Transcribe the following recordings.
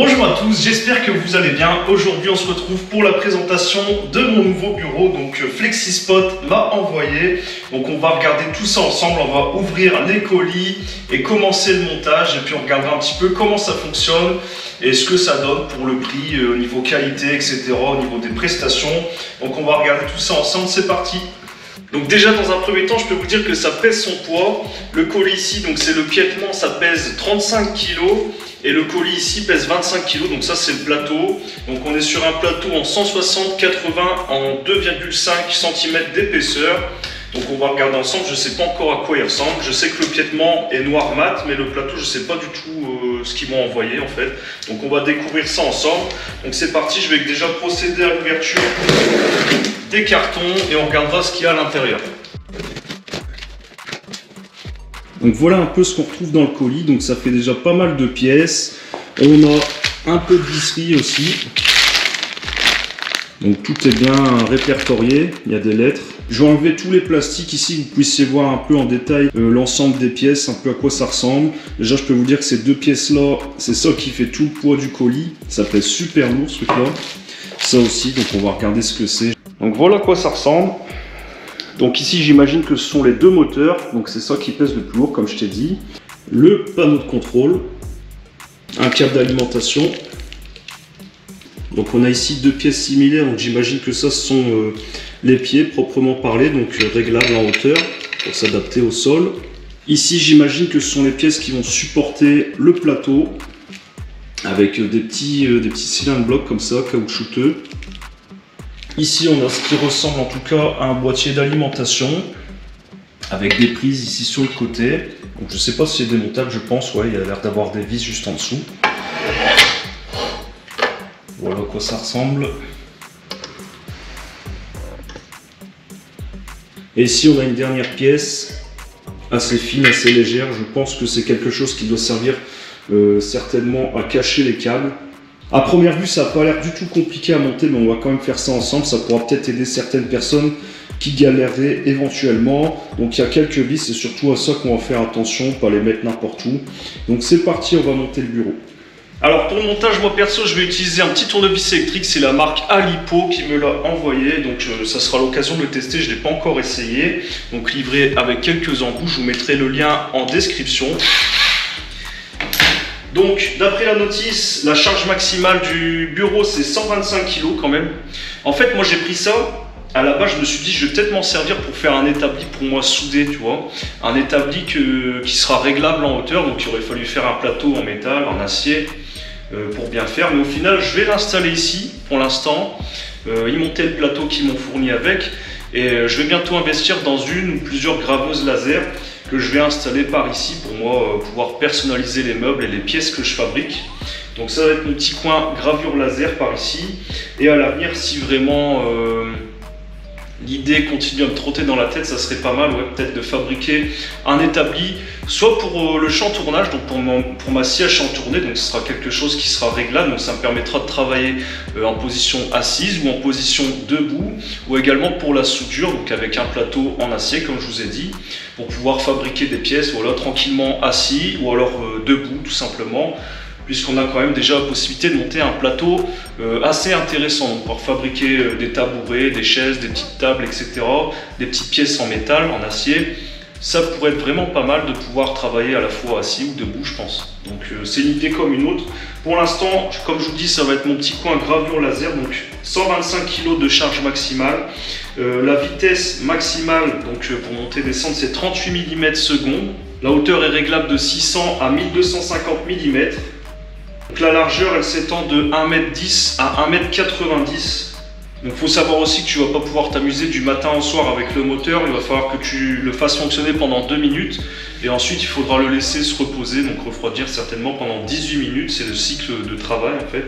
Bonjour à tous, j'espère que vous allez bien. Aujourd'hui on se retrouve pour la présentation de mon nouveau bureau. Donc FlexiSpot m'a envoyé. Donc on va regarder tout ça ensemble, on va ouvrir les colis et commencer le montage. Et puis on regardera un petit peu comment ça fonctionne et ce que ça donne pour le prix, au niveau qualité, etc., au niveau des prestations. Donc on va regarder tout ça ensemble, c'est parti. Donc déjà dans un premier temps je peux vous dire que ça pèse son poids. Le colis ici, donc c'est le piétement, ça pèse 35 kg. Et le colis ici pèse 25 kg, donc ça c'est le plateau. Donc on est sur un plateau en 160-80 en 2,5 cm d'épaisseur. Donc on va regarder ensemble, je ne sais pas encore à quoi il ressemble. Je sais que le piétement est noir mat, mais le plateau je ne sais pas du tout ce qu'ils m'ont envoyé en fait. Donc on va découvrir ça ensemble. Donc c'est parti, je vais déjà procéder à l'ouverture des cartons et on regardera ce qu'il y a à l'intérieur. Donc voilà un peu ce qu'on retrouve dans le colis, donc ça fait déjà pas mal de pièces. On a un peu de visserie aussi. Donc tout est bien répertorié, il y a des lettres. Je vais enlever tous les plastiques ici, que vous puissiez voir un peu en détail l'ensemble des pièces, un peu à quoi ça ressemble. Déjà je peux vous dire que ces deux pièces là, c'est ça qui fait tout le poids du colis. Ça pèse super lourd ce truc là. Ça aussi, donc on va regarder ce que c'est. Donc voilà à quoi ça ressemble. Donc ici j'imagine que ce sont les deux moteurs, donc c'est ça qui pèse le plus lourd comme je t'ai dit. Le panneau de contrôle, un câble d'alimentation. Donc on a ici deux pièces similaires, donc j'imagine que ça ce sont les pieds proprement parlés, donc réglables en hauteur pour s'adapter au sol. Ici j'imagine que ce sont les pièces qui vont supporter le plateau avec des petits cylindres blocs comme ça, caoutchouteux. Ici on a ce qui ressemble en tout cas à un boîtier d'alimentation avec des prises ici sur le côté. Donc je ne sais pas si c'est démontable, je pense, ouais, il y a l'air d'avoir des vis juste en dessous. Voilà à quoi ça ressemble. Et ici on a une dernière pièce assez fine, assez légère. Je pense que c'est quelque chose qui doit servir certainement à cacher les câbles. À première vue, ça n'a pas l'air du tout compliqué à monter, mais on va quand même faire ça ensemble. Ça pourra peut-être aider certaines personnes qui galéreraient éventuellement. Donc il y a quelques vis, c'est surtout à ça qu'on va faire attention, pas les mettre n'importe où. Donc c'est parti, on va monter le bureau. Alors pour le montage, moi perso, je vais utiliser un petit tournevis électrique. C'est la marque Alipo qui me l'a envoyé. Donc ça sera l'occasion de le tester, je ne l'ai pas encore essayé. Donc livré avec quelques embouts, je vous mettrai le lien en description. Donc, d'après la notice, la charge maximale du bureau, c'est 125 kg quand même. En fait, moi, j'ai pris ça. À la base, je me suis dit, je vais peut-être m'en servir pour faire un établi pour moi soudé, tu vois. Un établi qui sera réglable en hauteur. Donc, il aurait fallu faire un plateau en métal, en acier, pour bien faire. Mais au final, je vais l'installer ici, pour l'instant. Ils montaient le plateau qu'ils m'ont fourni avec. Et je vais bientôt investir dans une ou plusieurs graveuses laser que je vais installer par ici pour moi pouvoir personnaliser les meubles et les pièces que je fabrique. Donc ça va être mon petit coin gravure laser par ici. Et à l'avenir, si vraiment l'idée continue à me trotter dans la tête, ça serait pas mal, ouais, peut-être de fabriquer un établi, soit pour le champ tournage, donc pour ma scie à champ tourné, donc ce sera quelque chose qui sera réglable, donc ça me permettra de travailler en position assise ou en position debout, ou également pour la soudure, donc avec un plateau en acier, comme je vous ai dit, pour pouvoir fabriquer des pièces, voilà, tranquillement assis, ou alors debout, tout simplement, puisqu'on a quand même déjà la possibilité de monter un plateau assez intéressant, donc pour fabriquer des tabourets, des chaises, des petites tables, etc., des petites pièces en métal, en acier. Ça pourrait être vraiment pas mal de pouvoir travailler à la fois assis ou debout, je pense. Donc c'est une idée comme une autre. Pour l'instant, comme je vous dis, ça va être mon petit coin gravure laser, donc 125 kg de charge maximale. La vitesse maximale, donc pour monter et descendre, c'est 38 mm secondes. La hauteur est réglable de 600 à 1250 mm. Donc la largeur, elle s'étend de 1,10 m à 1,90 m. Donc il faut savoir aussi que tu ne vas pas pouvoir t'amuser du matin au soir avec le moteur. Il va falloir que tu le fasses fonctionner pendant 2 minutes. Et ensuite, il faudra le laisser se reposer, donc refroidir certainement pendant 18 minutes. C'est le cycle de travail en fait.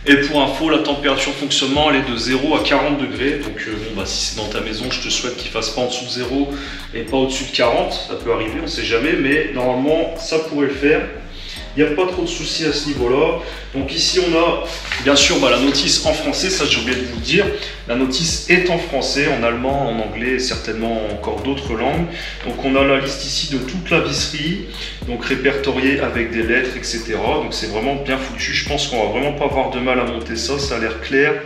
Et pour info, la température de fonctionnement, elle est de 0 à 40 degrés. Donc bon, bah, si c'est dans ta maison, je te souhaite qu'il ne fasse pas en dessous de 0 et pas au-dessus de 40. Ça peut arriver, on ne sait jamais. Mais normalement, ça pourrait le faire. il n'y a pas trop de soucis à ce niveau-là. Donc ici on a bien sûr la notice en français, ça j'ai oublié de vous le dire. La notice est en français, en allemand, en anglais et certainement encore d'autres langues. Donc on a la liste ici de toute la visserie, donc répertoriée avec des lettres, etc. Donc c'est vraiment bien foutu. Je pense qu'on va vraiment pas avoir de mal à monter ça, ça a l'air clair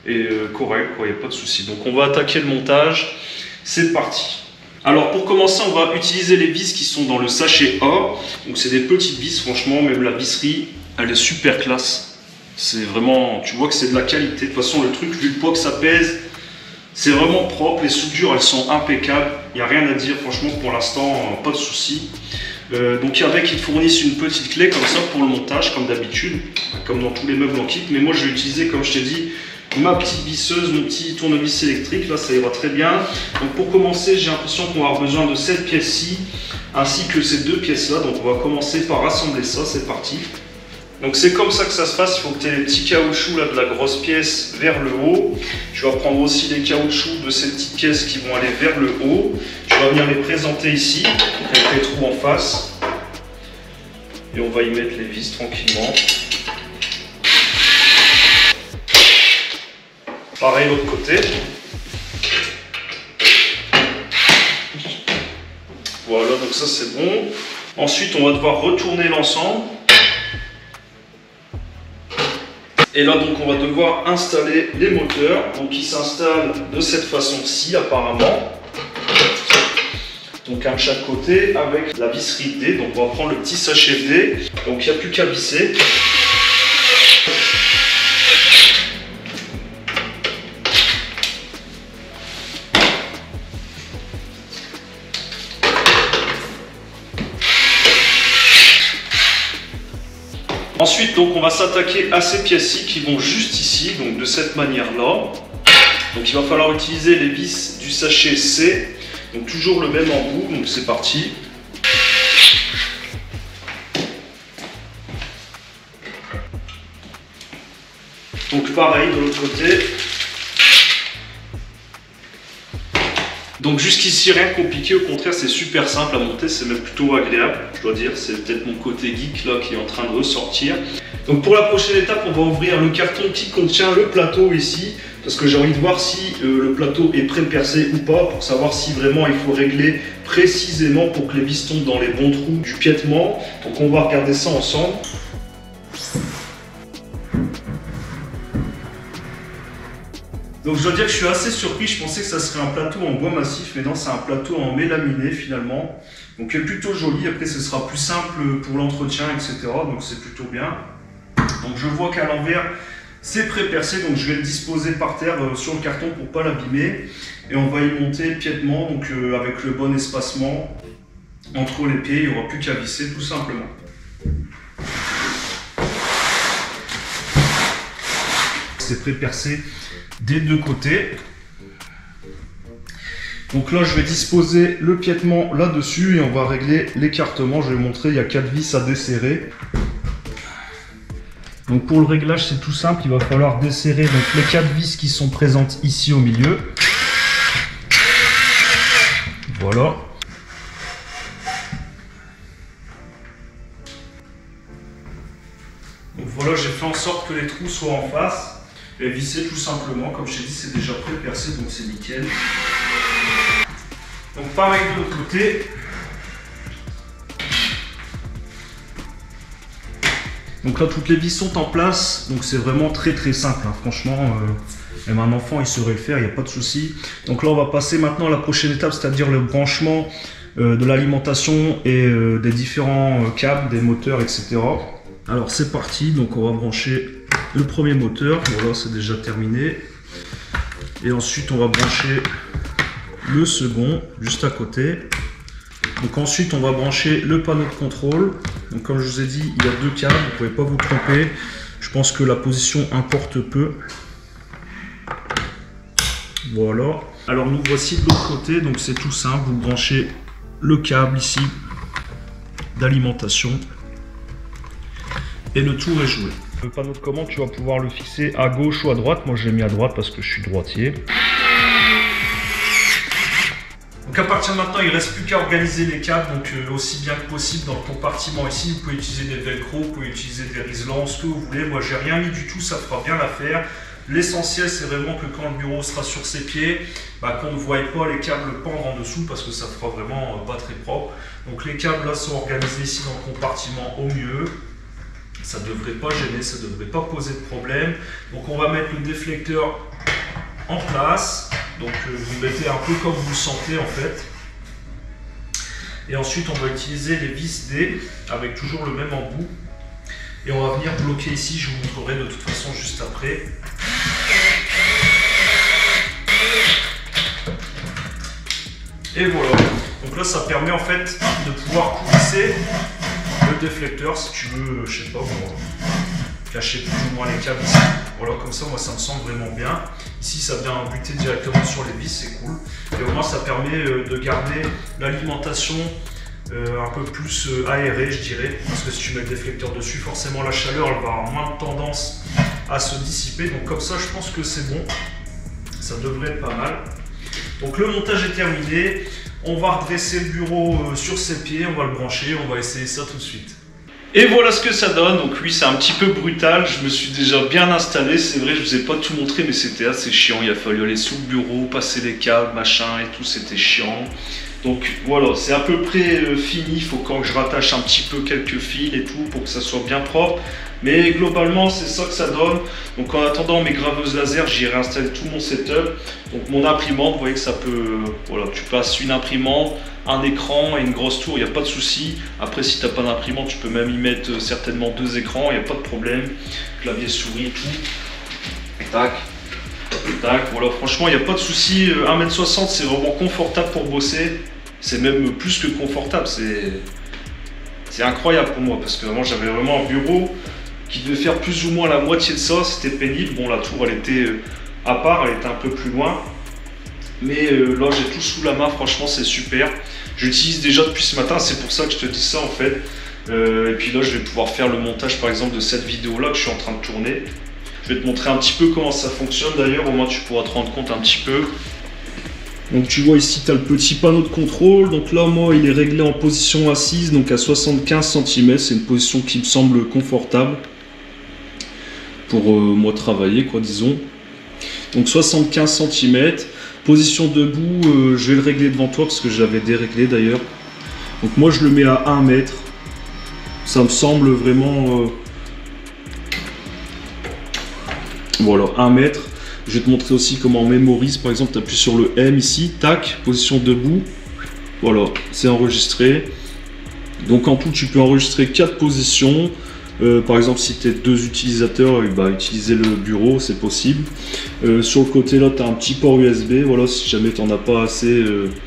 et correct, il n'y a pas de souci. Donc on va attaquer le montage, c'est parti. Alors pour commencer, on va utiliser les vis qui sont dans le sachet A. Donc c'est des petites vis, franchement, même la visserie, elle est super classe. C'est vraiment, tu vois que c'est de la qualité. De toute façon, le truc, vu le poids que ça pèse, c'est vraiment propre. Les soudures, elles sont impeccables. Il n'y a rien à dire, franchement, pour l'instant, pas de souci. Donc avec, ils fournissent une petite clé comme ça pour le montage, comme d'habitude, comme dans tous les meubles en kit. Mais moi, je vais utiliser, comme je t'ai dit, ma petite visseuse, mon petit tournevis électrique, là ça ira très bien. Donc pour commencer, j'ai l'impression qu'on va avoir besoin de cette pièce-ci, ainsi que ces deux pièces-là. Donc on va commencer par assembler ça, c'est parti. Donc c'est comme ça que ça se passe, il faut que tu aies les petits caoutchoucs là, de la grosse pièce vers le haut. Tu vas prendre aussi les caoutchoucs de ces petites pièces qui vont aller vers le haut. Tu vas venir les présenter ici, avec les trous en face. Et on va y mettre les vis tranquillement. Pareil l'autre côté. Voilà, donc ça c'est bon. Ensuite, on va devoir retourner l'ensemble. Et là, donc, on va devoir installer les moteurs. Donc, ils s'installent de cette façon-ci, apparemment. Donc, un de chaque côté, avec la visserie D. Donc, on va prendre le petit sachet D. Donc, il n'y a plus qu'à visser. Ensuite, donc, on va s'attaquer à ces pièces-ci qui vont juste ici, donc de cette manière-là. Donc, il va falloir utiliser les vis du sachet C, donc toujours le même embout, donc c'est parti. Donc, pareil de l'autre côté. Donc jusqu'ici rien de compliqué, au contraire c'est super simple à monter, c'est même plutôt agréable, je dois dire, c'est peut-être mon côté geek là qui est en train de ressortir. Donc pour la prochaine étape, on va ouvrir le carton qui contient le plateau ici, parce que j'ai envie de voir si le plateau est pré-percé ou pas, pour savoir si vraiment il faut régler précisément pour que les vis tombent dans les bons trous du piétement. Donc on va regarder ça ensemble. Donc je dois dire que je suis assez surpris, je pensais que ça serait un plateau en bois massif, mais non, c'est un plateau en mélaminé finalement. Donc il est plutôt joli, après ce sera plus simple pour l'entretien, etc. Donc c'est plutôt bien. Donc je vois qu'à l'envers, c'est pré-percé, donc je vais le disposer par terre sur le carton pour pas l'abîmer. Et on va y monter piétement, donc avec le bon espacement entre les pieds, il n'y aura plus qu'à visser tout simplement. C'est pré-percé des deux côtés. Donc là je vais disposer le piétement là-dessus et on va régler l'écartement. Je vais vous montrer, il y a 4 vis à desserrer. Donc pour le réglage c'est tout simple, il va falloir desserrer donc les 4 vis qui sont présentes ici au milieu. Voilà. Donc voilà, j'ai fait en sorte que les trous soient en face. Et visser tout simplement, comme je t'ai dit, c'est déjà pré-percé, donc c'est nickel. Donc pareil de l'autre côté. Donc là, toutes les vis sont en place, donc c'est vraiment très simple, hein. Franchement, même un enfant, il saurait le faire, il n'y a pas de souci. Donc là, on va passer maintenant à la prochaine étape, c'est-à-dire le branchement de l'alimentation et des différents câbles, des moteurs, etc. Alors c'est parti, donc on va brancher le premier moteur, voilà, c'est déjà terminé. Et ensuite on va brancher le second juste à côté. Donc ensuite on va brancher le panneau de contrôle. Donc comme je vous ai dit, il y a 2 câbles, vous ne pouvez pas vous tromper. Je pense que la position importe peu. Voilà. Alors nous voici de l'autre côté, donc c'est tout simple, vous branchez le câble ici d'alimentation. Et le tour est joué. Le panneau de commande, tu vas pouvoir le fixer à gauche ou à droite. Moi, je l'ai mis à droite parce que je suis droitier. Donc à partir de maintenant, il ne reste plus qu'à organiser les câbles, donc aussi bien que possible dans le compartiment ici. Vous pouvez utiliser des velcro, vous pouvez utiliser des riselants, ce que vous voulez. Moi, j'ai rien mis du tout, ça fera bien l'affaire. L'essentiel, c'est vraiment que quand le bureau sera sur ses pieds, qu'on ne voie pas les câbles pendre en dessous parce que ça fera vraiment pas très propre. Donc les câbles là sont organisés ici dans le compartiment au mieux. Ça ne devrait pas gêner, ça ne devrait pas poser de problème. Donc on va mettre le déflecteur en place. Donc vous mettez un peu comme vous le sentez en fait. Et ensuite on va utiliser les vis D avec toujours le même embout. Et on va venir bloquer ici, je vous montrerai de toute façon juste après. Et voilà. Donc là ça permet en fait de pouvoir coulisser le déflecteur si tu veux, je sais pas, pour cacher plus ou moins les câbles ici. Voilà, comme ça, moi, ça me semble vraiment bien. Ici, ça vient buter directement sur les vis, c'est cool. Et au moins, ça permet de garder l'alimentation un peu plus aérée, je dirais. Parce que si tu mets le déflecteur dessus, forcément, la chaleur, elle va avoir moins de tendance à se dissiper. Donc comme ça, je pense que c'est bon. Ça devrait être pas mal. Donc le montage est terminé. On va redresser le bureau sur ses pieds, on va le brancher, on va essayer ça tout de suite. Et voilà ce que ça donne. Donc oui, c'est un petit peu brutal, je me suis déjà bien installé, c'est vrai, je ne vous ai pas tout montré, mais c'était assez chiant. Il a fallu aller sous le bureau, passer les câbles, machin et tout, c'était chiant. Donc voilà, c'est à peu près fini, il faut quand je rattache un petit peu quelques fils et tout pour que ça soit bien propre. Mais globalement, c'est ça que ça donne. Donc en attendant mes graveuses laser, j'ai réinstallé tout mon setup. Donc mon imprimante, vous voyez que ça peut... Voilà, tu passes une imprimante, un écran et une grosse tour, il n'y a pas de souci. Après, si tu n'as pas d'imprimante, tu peux même y mettre certainement 2 écrans, il n'y a pas de problème. Clavier, souris et tout. Tac. Tac, voilà, franchement, il n'y a pas de souci. 1,60 m, c'est vraiment confortable pour bosser. C'est même plus que confortable, c'est incroyable pour moi parce que moi j'avais vraiment un bureau qui devait faire plus ou moins la moitié de ça, c'était pénible. Bon, la tour elle était à part, elle était un peu plus loin, mais là j'ai tout sous la main, franchement c'est super. J'utilise déjà depuis ce matin, c'est pour ça que je te dis ça en fait. Et puis là je vais pouvoir faire le montage par exemple de cette vidéo là que je suis en train de tourner. Je vais te montrer un petit peu comment ça fonctionne d'ailleurs, au moins tu pourras te rendre compte un petit peu. Donc tu vois ici tu as le petit panneau de contrôle, donc là moi il est réglé en position assise, donc à 75 cm, c'est une position qui me semble confortable pour moi travailler quoi disons. Donc 75 cm, position debout, je vais le régler devant toi parce que j'avais déréglé d'ailleurs. Donc moi je le mets à 1 mètre, ça me semble vraiment... Voilà, 1 mètre. Je vais te montrer aussi comment on mémorise. Par exemple, tu appuies sur le M ici, tac, position debout. Voilà, c'est enregistré. Donc en tout, tu peux enregistrer 4 positions. Par exemple, si tu es 2 utilisateurs, utiliser le bureau, c'est possible. Sur le côté là, tu as un petit port USB. Voilà, si jamais tu n'en as pas assez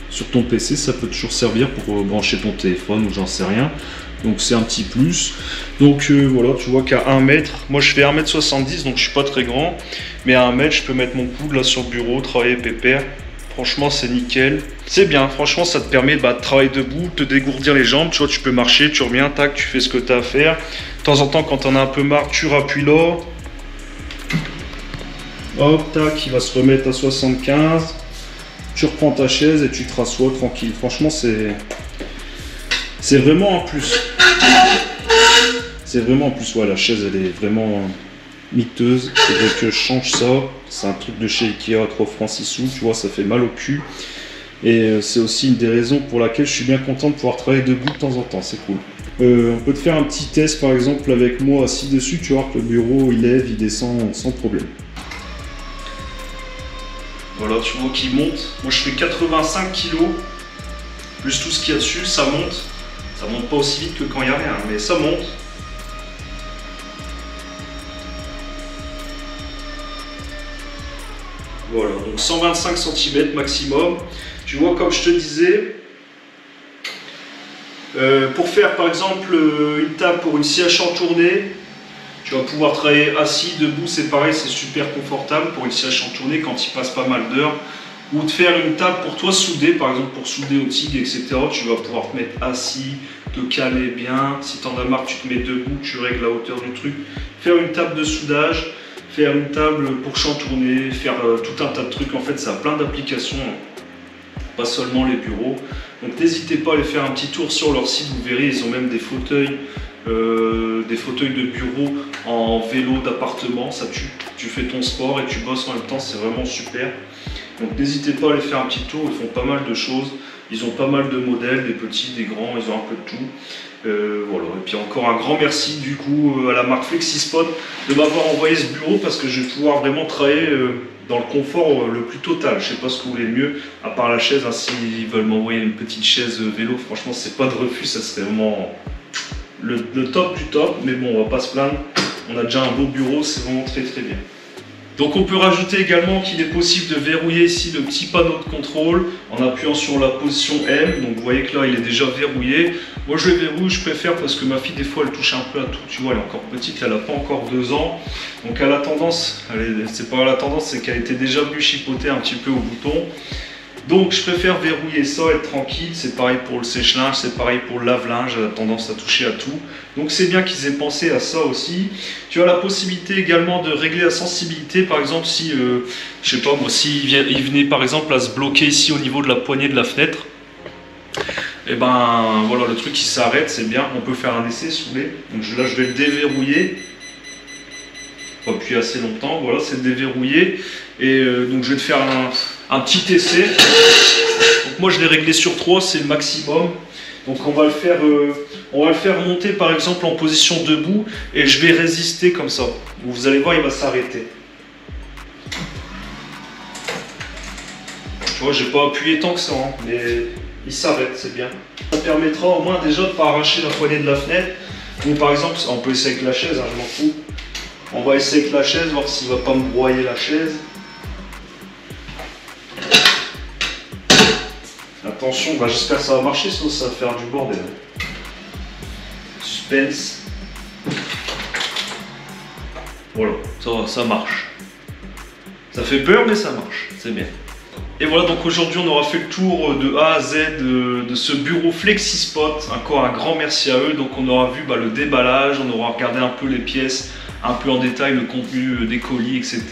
sur ton PC, ça peut toujours servir pour brancher ton téléphone ou j'en sais rien. Donc c'est un petit plus. Donc voilà, tu vois qu'à 1 mètre, moi je fais 1,70 m, donc je suis pas très grand. Mais à 1 mètre, je peux mettre mon coude là sur le bureau, travailler pépère. Franchement, c'est nickel. C'est bien, franchement, ça te permet de travailler debout, de te dégourdir les jambes. Tu vois, tu peux marcher, tu reviens, tac, tu fais ce que tu as à faire. De temps en temps, quand tu en as un peu marre, tu rappuies là. Hop, tac, il va se remettre à 75. Tu reprends ta chaise et tu te rassois tranquille. Franchement, c'est vraiment un plus. C'est vraiment un plus. Ouais, la chaise, elle est vraiment miteuse. Il faudrait que je change ça. C'est un truc de chez Ikea à 3 francs 6 sous. Tu vois, ça fait mal au cul. Et c'est aussi une des raisons pour laquelle je suis bien content de pouvoir travailler debout de temps en temps. C'est cool. On peut te faire un petit test par exemple avec moi assis dessus. Tu vois que le bureau il lève, il descend sans problème. Voilà, tu vois qu'il monte. Moi je fais 85 kg. Plus tout ce qu'il y a dessus, ça monte. Ça monte pas aussi vite que quand il n'y a rien, mais ça monte. Voilà, donc 125 cm maximum. Tu vois, comme je te disais, pour faire par exemple une table pour une siège en tournée, tu vas pouvoir travailler assis, debout, c'est pareil, c'est super confortable pour une siège en tournée quand il passe pas mal d'heures. Ou de faire une table pour toi souder, par exemple pour souder au TIG, etc. Tu vas pouvoir te mettre assis, te caler bien. Si tu en as marre, tu te mets debout, tu règles la hauteur du truc. Faire une table de soudage, faire une table pour chantourner, faire tout un tas de trucs. En fait, ça a plein d'applications. pas seulement les bureaux. Donc n'hésitez pas à aller faire un petit tour sur leur site, vous verrez, ils ont même des fauteuils de bureau en vélo d'appartement. Ça, tu fais ton sport et tu bosses en même temps, c'est vraiment super. Donc n'hésitez pas à aller faire un petit tour, ils font pas mal de choses. Ils ont pas mal de modèles, des petits, des grands, ils ont un peu de tout. Voilà. Et puis encore un grand merci du coup à la marque FlexiSpot de m'avoir envoyé ce bureau parce que je vais pouvoir vraiment travailler dans le confort le plus total. Je sais pas ce que vous voulez mieux, à part la chaise, hein, s'ils veulent m'envoyer une petite chaise vélo, franchement c'est pas de refus, ça serait vraiment le top du top, mais bon on va pas se plaindre, on a déjà un beau bureau, c'est vraiment très très bien. Donc on peut rajouter également qu'il est possible de verrouiller ici le petit panneau de contrôle en appuyant sur la position M. Donc vous voyez que là il est déjà verrouillé. Moi je le verrouille, je préfère parce que ma fille des fois elle touche un peu à tout. Tu vois, elle est encore petite, elle n'a pas encore 2 ans. Donc elle a tendance, c'est pas la tendance, c'est qu'elle était déjà venue chipoter un petit peu au bouton. Donc je préfère verrouiller ça, être tranquille. C'est pareil pour le sèche-linge, c'est pareil pour le lave-linge, elle a tendance à toucher à tout. Donc c'est bien qu'ils aient pensé à ça aussi. Tu as la possibilité également de régler la sensibilité. Par exemple si, je sais pas moi, il venait par exemple à se bloquer ici au niveau de la poignée de la fenêtre. Et ben voilà, le truc qui s'arrête, c'est bien. On peut faire un essai si vous voulez. Donc là je vais le déverrouiller. Pas appuyer assez longtemps, voilà, c'est déverrouillé. Et donc je vais te faire un petit essai. Donc moi je l'ai réglé sur 3, c'est le maximum. Donc on va le faire monter par exemple en position debout et je vais résister comme ça. Vous allez voir, il va s'arrêter. Tu vois, j'ai pas appuyé tant que ça, hein, mais il s'arrête, c'est bien. Ça permettra au moins déjà de ne pas arracher la poignée de la fenêtre. Ou par exemple, on peut essayer avec la chaise, hein, je m'en fous. On va essayer avec la chaise, voir s'il va pas me broyer la chaise. Attention, bah j'espère que ça va marcher, sinon ça va faire du bordel. Suspense. Voilà, ça marche. Ça fait peur, mais ça marche, c'est bien. Et voilà, donc aujourd'hui on aura fait le tour de A à Z de ce bureau FlexiSpot. Encore un grand merci à eux. Donc on aura vu le déballage, on aura regardé un peu les pièces, un peu en détail le contenu des colis, etc.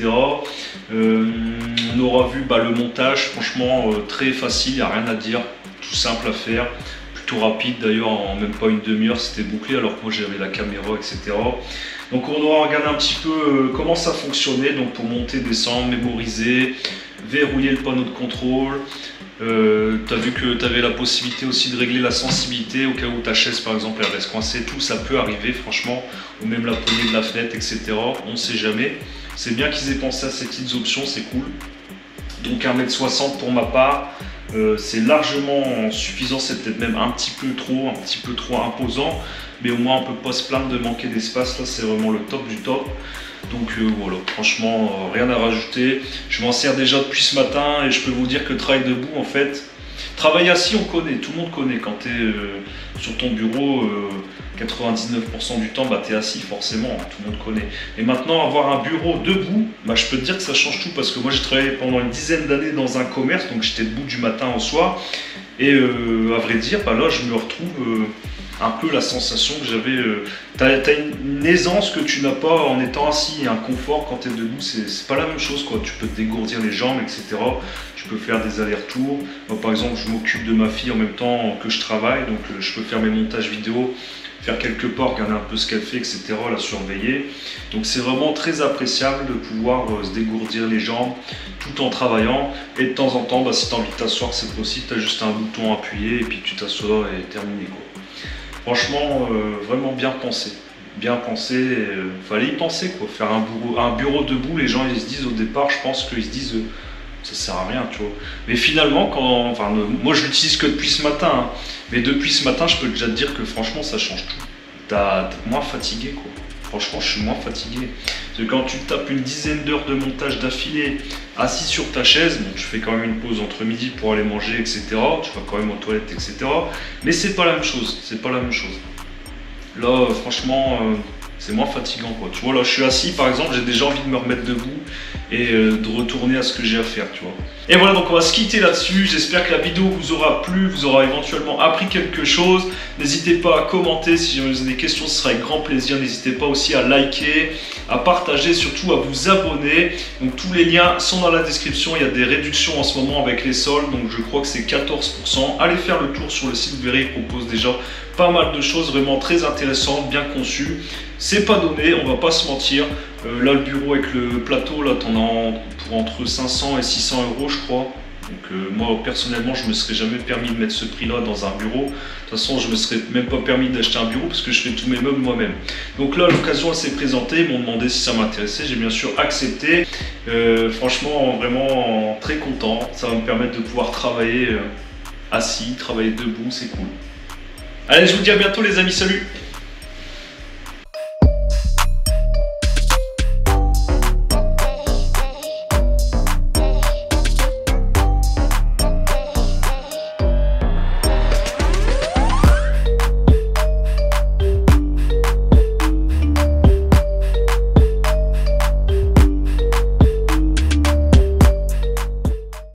On aura vu le montage, franchement très facile, il n'y a rien à dire, tout simple à faire, plutôt rapide d'ailleurs, en même pas une demi-heure c'était bouclé alors que moi j'avais la caméra, etc. Donc on aura regardé un petit peu comment ça fonctionnait, donc pour monter, descendre, mémoriser, verrouiller le panneau de contrôle. Tu as vu que tu avais la possibilité aussi de régler la sensibilité au cas où ta chaise par exemple elle reste coincée, tout ça peut arriver franchement, ou même la poignée de la fenêtre, etc. On ne sait jamais. C'est bien qu'ils aient pensé à ces petites options, c'est cool. Donc 1,60 m pour ma part, c'est largement suffisant, c'est peut-être même un petit peu trop imposant, mais au moins on ne peut pas se plaindre de manquer d'espace, là c'est vraiment le top du top. Donc voilà, franchement rien à rajouter. Je m'en sers déjà depuis ce matin et je peux vous dire que travail debout en fait, travail assis on connaît, tout le monde connaît. Quand tu es sur ton bureau, 99% du temps tu es assis forcément, tout le monde connaît. Et maintenant avoir un bureau debout, je peux te dire que ça change tout parce que moi j'ai travaillé pendant une dizaine d'années dans un commerce, donc j'étais debout du matin au soir. Et à vrai dire, là je me retrouve un peu la sensation que j'avais. T'as une aisance que tu n'as pas en étant assis, un confort quand tu es debout, c'est pas la même chose quoi. Tu peux te dégourdir les jambes, etc. Tu peux faire des allers-retours. Moi par exemple, je m'occupe de ma fille en même temps que je travaille, donc je peux faire mes montages vidéo, faire quelques pas, regarder un peu ce qu'elle fait, etc. La surveiller. Donc c'est vraiment très appréciable de pouvoir se dégourdir les jambes tout en travaillant. Et de temps en temps, si tu as envie de t'asseoir, c'est possible, tu as juste un bouton à appuyer et puis tu t'assois et terminé quoi. Franchement, vraiment bien pensé. Bien pensé, fallait y penser quoi. Faire un bureau debout, les gens ils se disent au départ, je pense qu'ils se disent ça sert à rien, tu vois. Mais finalement, moi je l'utilise que depuis ce matin, hein. Mais depuis ce matin, je peux déjà te dire que franchement ça change tout. T'es moins fatigué quoi. Franchement, je suis moins fatigué. Parce que quand tu tapes une dizaine d'heures de montage d'affilée, assis sur ta chaise, bon, tu fais quand même une pause entre midi pour aller manger, etc. Tu vas quand même aux toilettes, etc. Mais c'est pas la même chose. C'est pas la même chose. Là, franchement, c'est moins fatigant quoi. Tu vois là je suis assis par exemple, j'ai déjà envie de me remettre debout et de retourner à ce que j'ai à faire, tu vois. Et voilà, donc on va se quitter là-dessus. J'espère que la vidéo vous aura plu, vous aura éventuellement appris quelque chose. N'hésitez pas à commenter si vous avez des questions, ce sera avec grand plaisir. N'hésitez pas aussi à liker, à partager, surtout à vous abonner. Donc tous les liens sont dans la description. Il y a des réductions en ce moment avec les soldes, donc je crois que c'est 14%. Allez faire le tour sur le site, vous verrez, il propose déjà pas mal de choses vraiment très intéressantes, bien conçues. C'est pas donné, on va pas se mentir. Là le bureau avec le plateau, là t'en as pour entre 500 et 600 euros je crois. Donc moi personnellement je me serais jamais permis de mettre ce prix là dans un bureau. De toute façon je me serais même pas permis d'acheter un bureau parce que je fais tous mes meubles moi-même. Donc là l'occasion elle s'est présentée, ils m'ont demandé si ça m'intéressait, j'ai bien sûr accepté. Franchement vraiment très content, ça va me permettre de pouvoir travailler assis, travailler debout, c'est cool. Allez je vous dis à bientôt les amis, salut.